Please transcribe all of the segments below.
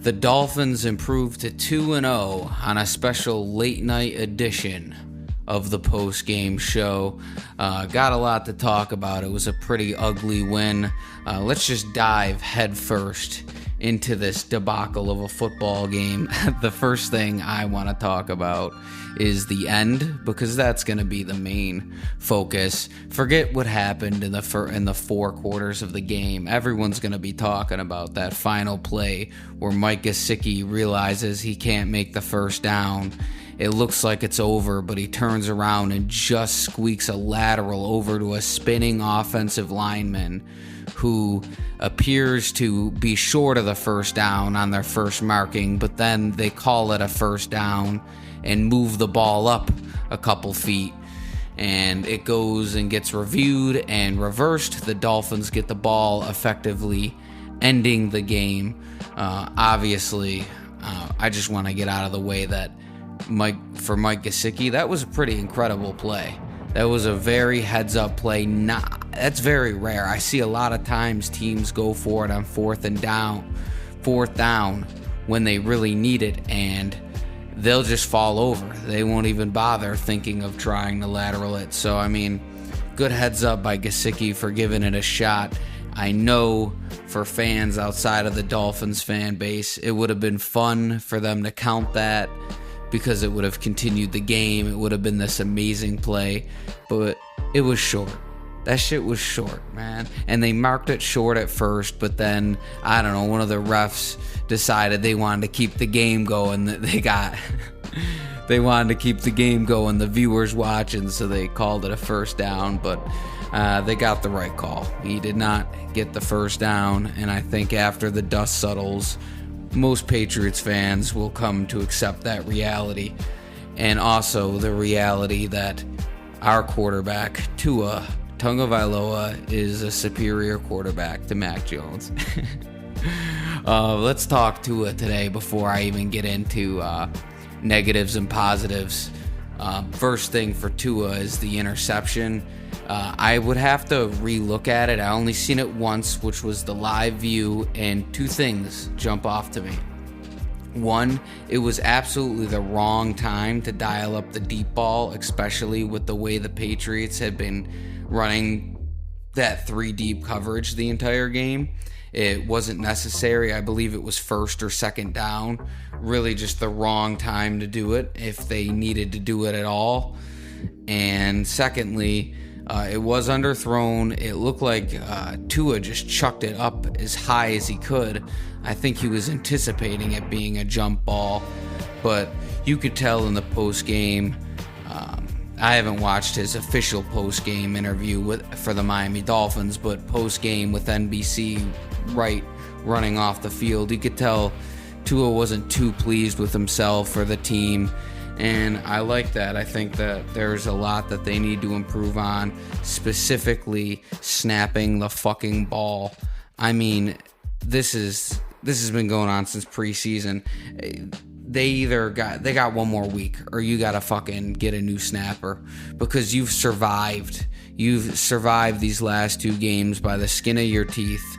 The Dolphins improved to 2-0 on a special late-night edition of the post-game show. Got a lot to talk about. It was a pretty ugly win. Let's just dive headfirst into this debacle of a football game. The first thing I want to talk about is the end, because that's going to be the main focus. Forget what happened in the four quarters of the game. Everyone's going to be talking about that final play where Mike Gesicki realizes he can't make the first down. It looks like it's over, but he turns around and just squeaks a lateral over to a spinning offensive lineman who appears to be short of the first down on their first marking, but then they call it a first down and move the ball up a couple feet, and it goes and gets reviewed and reversed. The Dolphins get the ball, effectively ending the game. Obviously, I just want to get out of the way that Mike Gesicki, that was a pretty incredible play. That was a very heads-up play. That's very rare. I see a lot of times teams go for it on fourth down when they really need it, and they'll just fall over. They won't even bother thinking of trying to lateral it. So, I mean, good heads up by Gesicki for giving it a shot. I know for fans outside of the Dolphins fan base, it would have been fun for them to count that because it would have continued the game. It would have been this amazing play, but it was short. That shit was short, man. And they marked it short at first, but then, I don't know, one of the refs decided they wanted to keep the game going. They wanted to keep the game going, the viewers watching, so they called it a first down, but they got the right call. He did not get the first down, and I think after the dust settles, most Patriots fans will come to accept that reality, and also the reality that our quarterback, Tua Tagovailoa, is a superior quarterback to Mac Jones. Let's talk Tua today before I even get into negatives and positives. First thing for Tua is the interception. I would have to re-look at it. I only seen it once, which was the live view, and two things jump off to me. One, it was absolutely the wrong time to dial up the deep ball, especially with the way the Patriots had been running that 3-deep coverage the entire game. It wasn't necessary. I believe it was first or second down. Really just the wrong time to do it if they needed to do it at all. And secondly, it was underthrown. It looked like Tua just chucked it up as high as he could. I think he was anticipating it being a jump ball, but you could tell in the post-game. I haven't watched his official post-game interview for the Miami Dolphins, but post-game with NBC running off the field, you could tell Tua wasn't too pleased with himself or the team. And I like that. I think that there's a lot that they need to improve on, specifically snapping the fucking ball. I mean, this has been going on since preseason. They got one more week, or you gotta fucking get a new snapper, because you've survived these last two games by the skin of your teeth,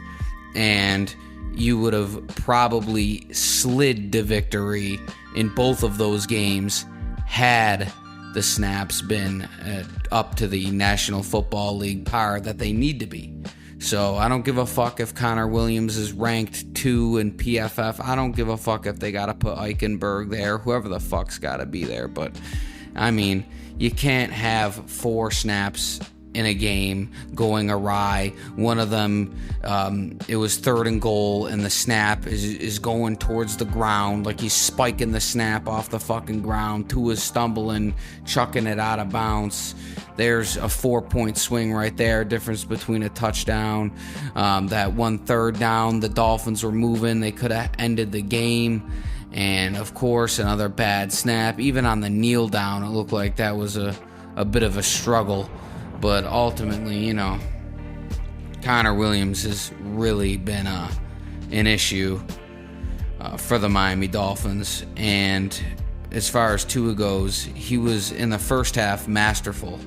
and you would have probably slid to victory in both of those games had the snaps been up to the National Football League par that they need to be. So I don't give a fuck if Connor Williams is ranked 2 in PFF. I don't give a fuck if they got to put Eichenberg there. Whoever the fuck's got to be there. But, I mean, you can't have 4 snaps in a game going awry. One of them, it was 3rd and goal, and the snap is going towards the ground, like he's spiking the snap off the fucking ground. Tua's stumbling, chucking it out of bounds. There's a 4-point swing right there, difference between a touchdown. That 1 3rd down, the Dolphins were moving. They could have ended the game. And, of course, another bad snap. Even on the kneel down, it looked like that was a bit of a struggle. But ultimately, Connor Williams has really been an issue for the Miami Dolphins. And as far as Tua goes, he was in the first half masterful,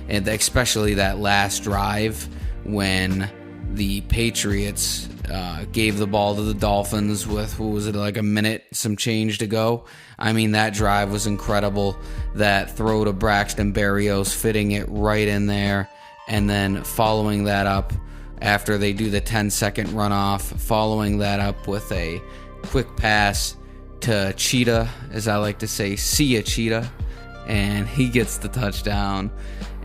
and especially that last drive when the Patriots gave the ball to the Dolphins with, what was it, like a minute, some change to go. I mean, that drive was incredible. That throw to Braxton Berrios, fitting it right in there, and then following that up after they do the 10-second runoff, following that up with a quick pass to Cheetah, as I like to say, see ya Cheetah, and he gets the touchdown.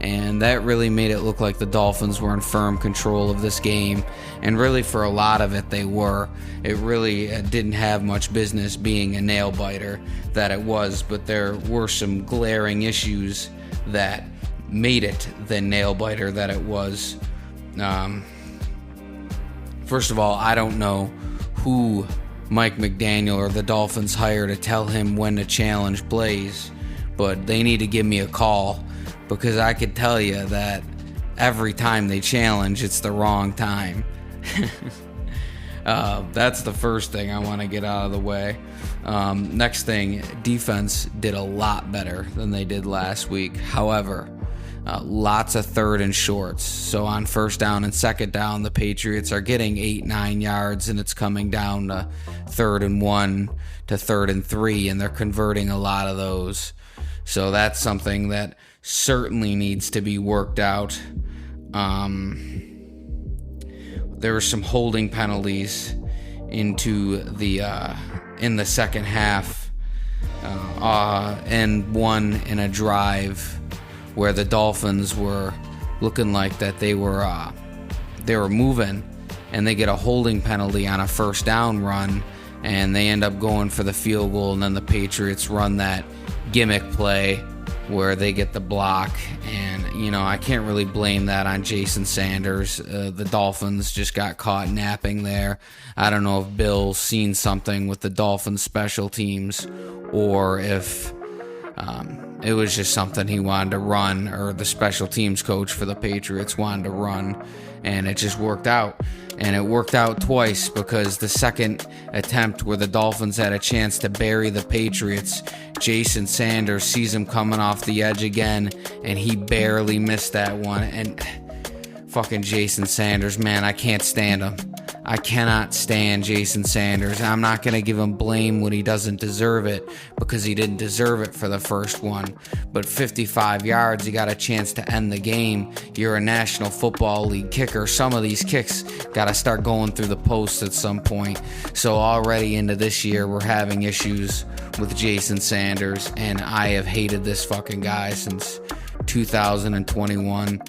And that really made it look like the Dolphins were in firm control of this game. And really, for a lot of it, they were. It really didn't have much business being a nail-biter that it was, but there were some glaring issues that made it the nail-biter that it was. First of all, I don't know who Mike McDaniel or the Dolphins hire to tell him when to challenge plays, but they need to give me a call, because I could tell you that every time they challenge, it's the wrong time. That's the first thing I want to get out of the way. Next thing, defense did a lot better than they did last week. However, lots of third and shorts. So on first down and second down, the Patriots are getting 8-9 yards, and it's coming down to 3rd and 1 to 3rd and 3, and they're converting a lot of those. So that's something that certainly needs to be worked out. There were some holding penalties into the in the second half, and one in a drive where the Dolphins were looking like that they were moving, and they get a holding penalty on a first down run, and they end up going for the field goal, and then the Patriots run that gimmick play where they get the block. And I can't really blame that on Jason Sanders. The Dolphins just got caught napping there. I don't know if Bill's seen something with the Dolphins special teams, or if it was just something he wanted to run, or the special teams coach for the Patriots wanted to run, and it just worked out. And it worked out twice, because the second attempt where the Dolphins had a chance to bury the Patriots, Jason Sanders sees him coming off the edge again, and he barely missed that one. And fucking Jason Sanders, man, I can't stand him. I cannot stand Jason Sanders. I'm not going to give him blame when he doesn't deserve it, because he didn't deserve it for the first one. But 55 yards, you got a chance to end the game. You're a National Football League kicker. Some of these kicks got to start going through the post at some point. So already into this year, we're having issues with Jason Sanders, and I have hated this fucking guy since 2021.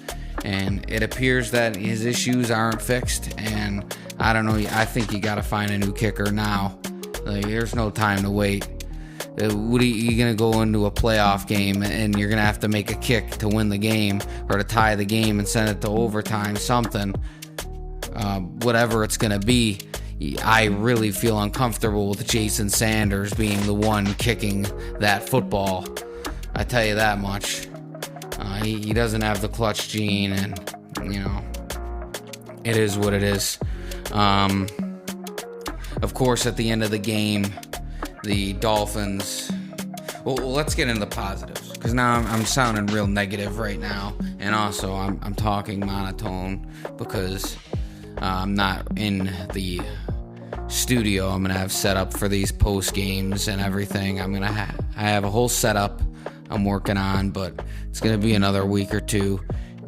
And it appears that his issues aren't fixed, and I don't know, I think you gotta find a new kicker now. Like, there's no time to wait. What are you gonna go into a playoff game and you're gonna have to make a kick to win the game, or to tie the game and send it to overtime, something, whatever it's gonna be. I really feel uncomfortable with Jason Sanders being the one kicking that football. I tell you that much. He doesn't have the clutch gene, and it is what it is. Of course, at the end of the game, the Dolphins. Well, let's get into the positives, because now I'm sounding real negative right now, and also I'm talking monotone because I'm not in the studio. I'm gonna have set up for these post games and everything. I have a whole setup I'm working on, but it's gonna be another week or two.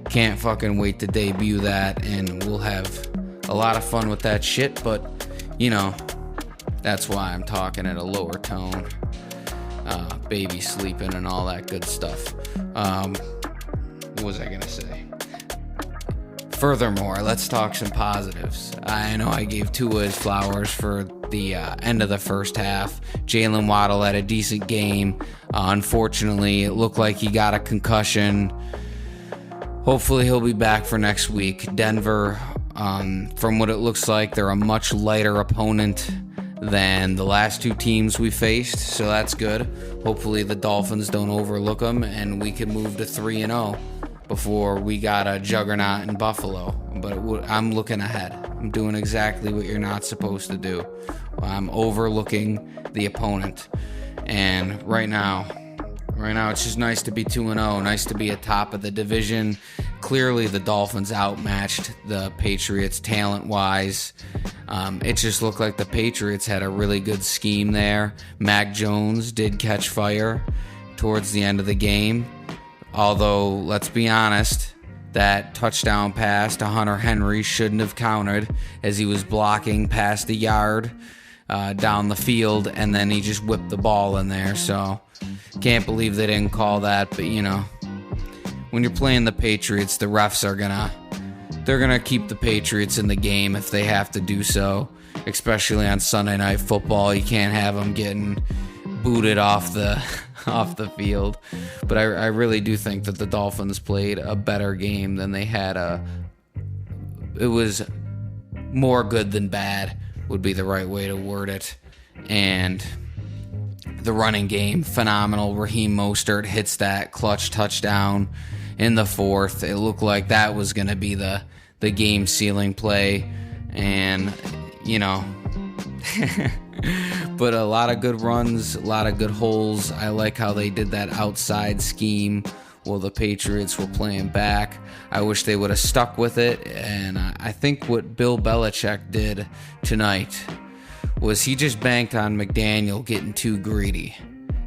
Can't fucking wait to debut that, and we'll have a lot of fun with that shit. But that's why I'm talking at a lower tone. Baby sleeping and all that good stuff. What was I gonna say? Furthermore, let's talk some positives. I know I gave Tua his flowers for the end of the first half. Jalen Waddle had a decent game. Unfortunately, it looked like he got a concussion. Hopefully he'll be back for next week. Denver, from what it looks like, they're a much lighter opponent than the last two teams we faced, so that's good. Hopefully the Dolphins don't overlook them, and we can move to 3-0 before we got a juggernaut in Buffalo. But I'm looking ahead. I'm doing exactly what you're not supposed to do. I'm overlooking the opponent. And right now it's just nice to be 2-0, nice to be atop of the division. Clearly the Dolphins outmatched the Patriots talent-wise. It just looked like the Patriots had a really good scheme there. Mac Jones did catch fire towards the end of the game. Although, let's be honest, that touchdown pass to Hunter Henry shouldn't have counted, as he was blocking past the yard down the field, and then he just whipped the ball in there. So, can't believe they didn't call that. But, when you're playing the Patriots, the refs are they're gonna keep the Patriots in the game if they have to do so, especially on Sunday Night Football. You can't have them getting booted off the field. But I really do think that the Dolphins played a better game than they had. It was more good than bad would be the right way to word it. And the running game, phenomenal. Raheem Mostert hits that clutch touchdown in the fourth. It looked like that was going to be the game sealing play. And, but a lot of good runs, a lot of good holes. I like how they did that outside scheme while the Patriots were playing back. I wish they would have stuck with it. And I think what Bill Belichick did tonight was he just banked on McDaniel getting too greedy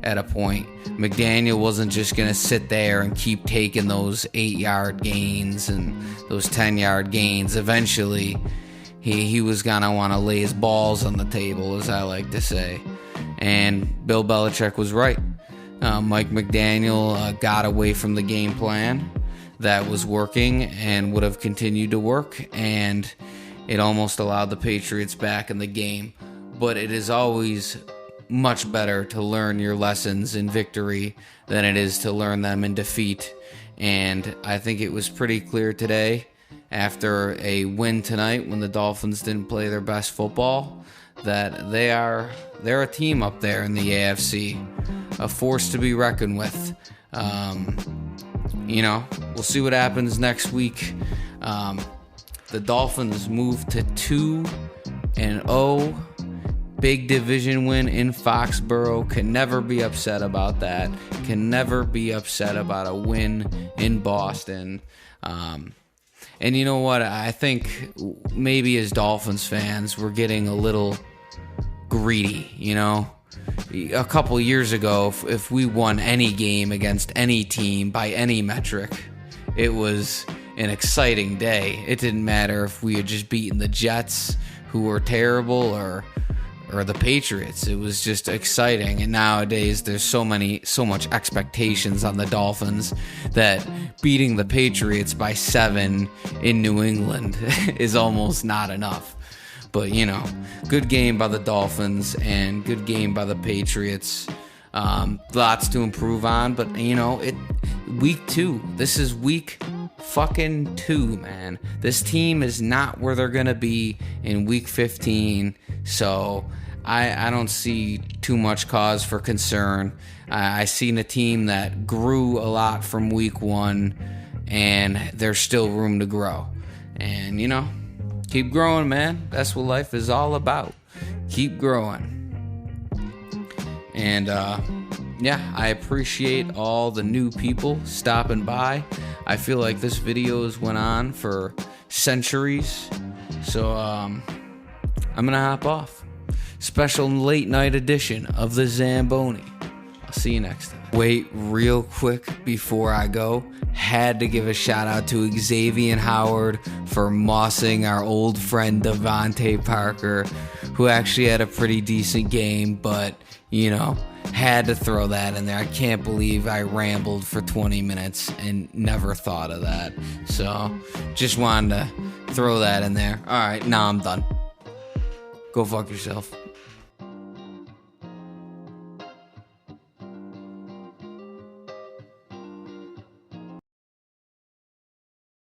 at a point. McDaniel wasn't just going to sit there and keep taking those 8-yard gains and those 10-yard gains. Eventually, he was going to want to lay his balls on the table, as I like to say. And Bill Belichick was right. Mike McDaniel got away from the game plan that was working and would have continued to work, and it almost allowed the Patriots back in the game. But it is always much better to learn your lessons in victory than it is to learn them in defeat. And I think it was pretty clear today, after a win tonight when the Dolphins didn't play their best football, that they're a team up there in the AFC, a force to be reckoned with. We'll see what happens next week. The Dolphins move to 2-0. Big division win in Foxborough. Can never be upset about that. Can never be upset about a win in Boston. And you know what? I think maybe as Dolphins fans, we're getting a little greedy, A couple years ago, if we won any game against any team by any metric, it was an exciting day. It didn't matter if we had just beaten the Jets, who were terrible, or the Patriots. It was just exciting. And nowadays there's so much expectations on the Dolphins that beating the Patriots by 7 in New England is almost not enough. But good game by the Dolphins and good game by the Patriots. Lots to improve on, but week 2. This is week fucking 2, man. This team is not where they're gonna be in week 15. So I don't see too much cause for concern. I seen a team that grew a lot from week 1, and there's still room to grow. And, keep growing, man. That's what life is all about. Keep growing. And, I appreciate all the new people stopping by. I feel like this video has went on for centuries. So, I'm going to hop off. Special late night edition of the Zamboni. I'll see you next time. Wait, real quick before I go, had to give a shout out to Xavier Howard for mossing our old friend Devontae Parker, who actually had a pretty decent game, but, had to throw that in there. I can't believe I rambled for 20 minutes and never thought of that. So, just wanted to throw that in there. All right, now I'm done. Go fuck yourself.